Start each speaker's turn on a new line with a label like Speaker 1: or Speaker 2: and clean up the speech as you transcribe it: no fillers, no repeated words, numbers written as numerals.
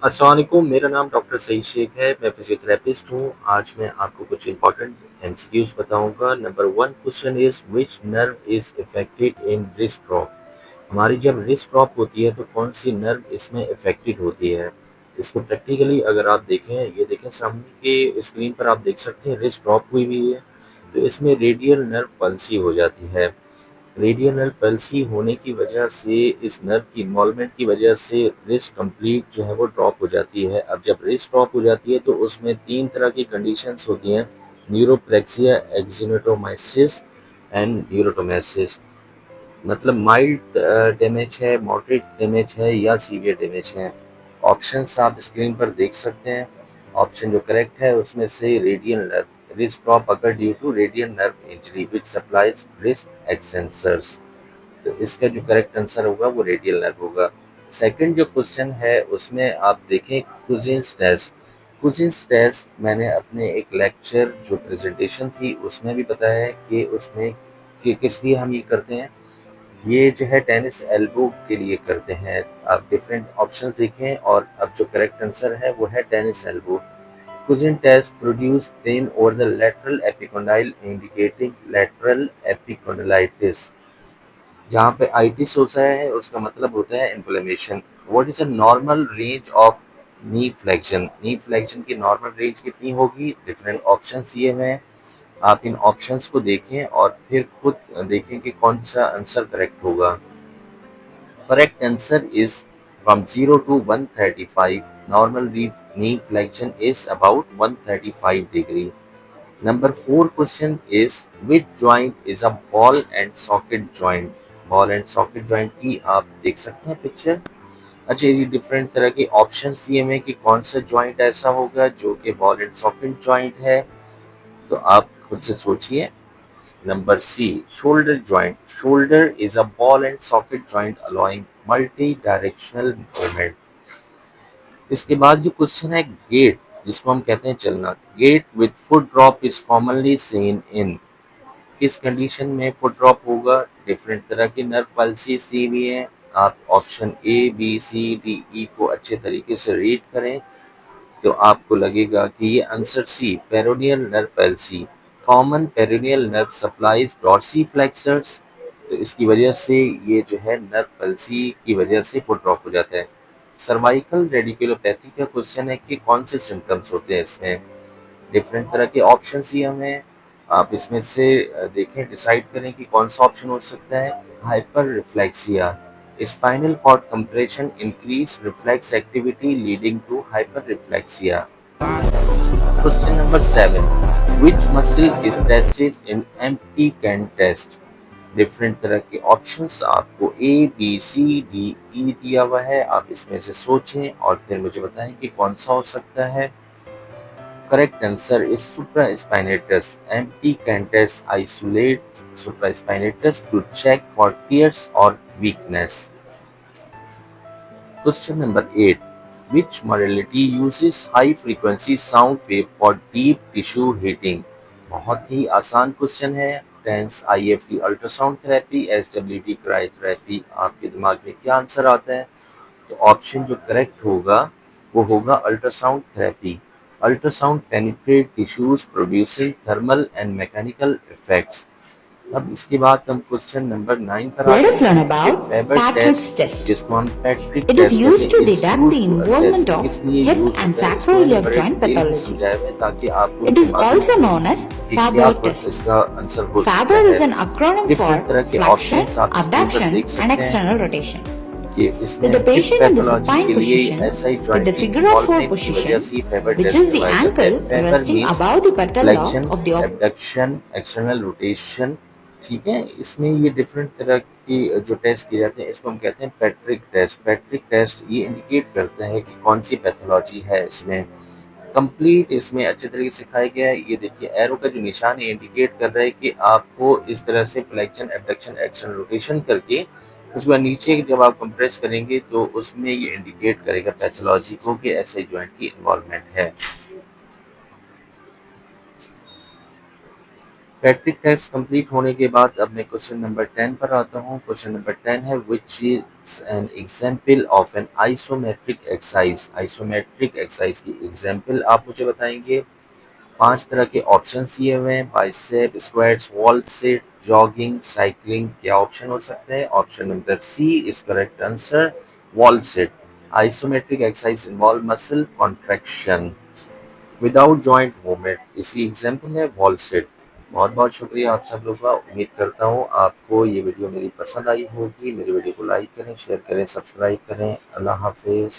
Speaker 1: अस्सलाम वालेकुम, मेरा नाम डॉक्टर सईद शेख है। मैं फिजियोथेरेपिस्ट हूँ। आज मैं आपको कुछ इंपॉर्टेंट एमसीक्यूज बताऊंगा। Number one question is which nerve is affected in wrist drop. हमारी जब रिस्ट ड्रॉप होती है तो कौन सी नर्व इसमें इफेक्टेड होती है। इसको प्रैक्टिकली अगर आप देखें, ये देखें सामने के स्क्रीन पर आप देख सकते हैं रिस्ट ड्रॉप हुई हुई है, तो इसमें रेडियल नर्व पल्सी हो जाती है। रेडियल नर्व पल्सी होने की वजह से, इस नर्व की इन्वॉल्वमेंट की वजह से रिस्ट कंप्लीट जो है वो ड्रॉप हो जाती है। अब जब रिस्ट ड्रॉप हो जाती है तो उसमें तीन तरह की कंडीशंस होती हैं: न्यूरोप्लेक्सिया, एक्जिनोटोमाइसिस एंड न्यूरोटोमाइसिस। मतलब माइल्ड डैमेज है, मॉडरेट डैमेज है या सीवियर डैमेज है। ऑप्शंस आप स्क्रीन पर देख सकते हैं। ऑप्शन जो करेक्ट है उसमें से radial nerve wrist drop occur due to radial nerve injury which supplies wrist extensors. तो इसका जो करेक्ट आंसर होगा वो रेडियल नर्व होगा। सेकंड जो क्वेश्चन है उसमें आप देखें कुजिन्स टेस्ट। कुजिन्स टेस्ट मैंने अपने एक लेक्चर जो प्रेजेंटेशन थी उसमें भी बताया है कि उसमें कि किस लिए हम ये करते हैं। ये जो है टेनिस एल्बो के लिए करते हैं। आप डिफरेंट ऑप्शंस देखें और अब जो करेक्ट आंसर है वो है tennis elbow. Cozen test produce pain over the lateral epicondyle indicating lateral epicondylitis. जहाँ पे आइटिस होता है उसका मतलब होता है inflammation. What is a normal range of knee flexion. Knee flexion की नॉर्मल रेंज कितनी होगी। डिफरेंट ऑप्शंस दिए हुए हैं। आप इन ऑप्शंस को देखें और फिर खुद देखें कि कौन सा आंसर करेक्ट होगा। Correct answer is from 0 to 135। Normal knee flexion is about 135 degree. Number four question is which joint is a ball and socket joint? Ball and socket joint की आप देख सकते हैं पिक्चर। अच्छा, ये डिफरेंट तरह के ऑप्शंस दिए हुए हैं कि कौन सा जॉइंट ऐसा होगा जो कि बॉल एंड सॉकेट जॉइंट है। तो आप खुद से सोचिए। Number C, shoulder joint. Shoulder is a ball and socket joint allowing multi directional movement. इसके बाद जो क्वेश्चन है गेट, जिसको हम कहते हैं चलना। Gait with foot drop is commonly seen in. किस कंडीशन में फुट ड्रॉप होगा। डिफरेंट तरह की नर्व पल्सीज दी हुई है। आप option A B C D E को अच्छे तरीके से रीड करें तो आपको लगेगा कि ये answer C, peroneal nerve palsy. Common peroneal nerve supplies dorsiflexors. तो इसकी वजह से ये जो है नर्व पैल्सी की वजह से फुट ड्रॉप हो जाता है। सर्वाइकल रेडिकुलोपैथी का क्वेश्चन है कि कौन से सिम्टम्स होते हैं इसमें। डिफरेंट तरह के ऑप्शन ही हमें, आप इसमें से देखें, डिसाइड करें कि कौन सा ऑप्शन हो सकता है। Hyperreflexia, spinal cord compression increase reflex activity leading to hyperreflexia. Question number seven, which muscle is tested in empty can test. Different तरह के ऑप्शंस आपको ए बी सी डी ई दिया हुआ है। आप इसमें से सोचें और फिर मुझे बताएं कि कौन सा हो सकता है। Correct answer is supraspinatus. MT can test isolate supraspinatus to check for tears or weakness. Question number 8. Which modality uses high frequency sound wave for deep tissue heating? बहुत ही आसान क्वेश्चन है। TENS IFT ultrasound therapy, SWT cryotherapy. आपके दिमाग में क्या answer आता है। तो ऑप्शन जो करेक्ट होगा वो होगा ultrasound therapy. Ultrasound penetrate tissues producing thermal and mechanical effects. अब इसके बाद हम क्वेश्चन नंबर 9 पर
Speaker 2: Let
Speaker 1: आते
Speaker 2: us learn
Speaker 1: हैं कि
Speaker 2: about
Speaker 1: favour
Speaker 2: Patrick's
Speaker 1: test,
Speaker 2: test.
Speaker 1: जिसको हम पैट्रिक
Speaker 2: It is
Speaker 1: टेस्ट कहते
Speaker 2: used
Speaker 1: हैं,
Speaker 2: to
Speaker 1: is
Speaker 2: detect
Speaker 1: used
Speaker 2: the
Speaker 1: to assess.
Speaker 2: involvement of
Speaker 1: किस लिए
Speaker 2: hip
Speaker 1: यूज
Speaker 2: and
Speaker 1: होता है इसको
Speaker 2: sacral
Speaker 1: मैंने
Speaker 2: nerve
Speaker 1: बड़े
Speaker 2: joint
Speaker 1: डिटेल में
Speaker 2: pathology.
Speaker 1: समझाया है ताकि आपको
Speaker 2: It is
Speaker 1: दिमाग में
Speaker 2: also
Speaker 1: हो
Speaker 2: known as
Speaker 1: कि क्या
Speaker 2: Faber test.
Speaker 1: इसका आंसर हो सकता
Speaker 2: Faber
Speaker 1: है।
Speaker 2: is an acronym for
Speaker 1: different तरह के
Speaker 2: flexion,
Speaker 1: ऑप्शंस आप स्क्रीन पर
Speaker 2: abduction,
Speaker 1: देख
Speaker 2: and
Speaker 1: सकते हैं
Speaker 2: external rotation.
Speaker 1: कि
Speaker 2: With
Speaker 1: इसमें
Speaker 2: the
Speaker 1: hip
Speaker 2: patient in the
Speaker 1: pathology
Speaker 2: supine
Speaker 1: के लिए
Speaker 2: position,
Speaker 1: SI
Speaker 2: with
Speaker 1: joint
Speaker 2: the
Speaker 1: की
Speaker 2: figure of 4
Speaker 1: इन्वॉल्वमेंट की वजह
Speaker 2: position,
Speaker 1: से FABER
Speaker 2: which
Speaker 1: test
Speaker 2: is the
Speaker 1: करवाया जाता है।
Speaker 2: ankle
Speaker 1: FABER
Speaker 2: resting
Speaker 1: means
Speaker 2: above the patella
Speaker 1: flexion,
Speaker 2: of the
Speaker 1: abduction, external rotation. ठीक है, इसमें ये डिफरेंट तरह की जो टेस्ट किए जाते हैं इसको हम कहते हैं पैट्रिक टेस्ट। पैट्रिक टेस्ट ये इंडिकेट करता है कि कौन सी पैथोलॉजी है इसमें। कंप्लीट इसमें अच्छे तरीके से सिखाया गया है। ये देखिए एरो का जो निशान है इंडिकेट कर रहा है कि आपको इस तरह से फ्लेक्शन, एबडक्शन, एक्सटर्नल रोटेशन करके उसके बाद नीचे जब आप कंप्रेस करेंगे तो उसमें ये इंडिकेट करेगा पैथोलॉजी को कि ऐसे जॉइंट की इन्वॉल्वमेंट है। प्रैक्टिस टेस्ट कंप्लीट होने के बाद अब मैं क्वेश्चन नंबर 10 पर आता हूँ। क्वेश्चन नंबर 10 है which is an example of an isometric exercise. Isometric exercise की एग्जाम्पल आप मुझे बताएंगे। 5 तरह के ऑप्शंस दिए हुए हैं, bicep, squats, wall sit, jogging, cycling. क्या ऑप्शन हो सकते हैं? Option number C is correct answer, wall sit. Isometric exercise involve muscle contraction without joint movement, इसकी एग्जाम्पल है वॉल सिट। बहुत बहुत शुक्रिया आप सब लोगों का। उम्मीद करता हूँ आपको ये वीडियो मेरी पसंद आई होगी। मेरी वीडियो को लाइक करें, शेयर करें, सब्सक्राइब करें। अल्लाह हाफिज़।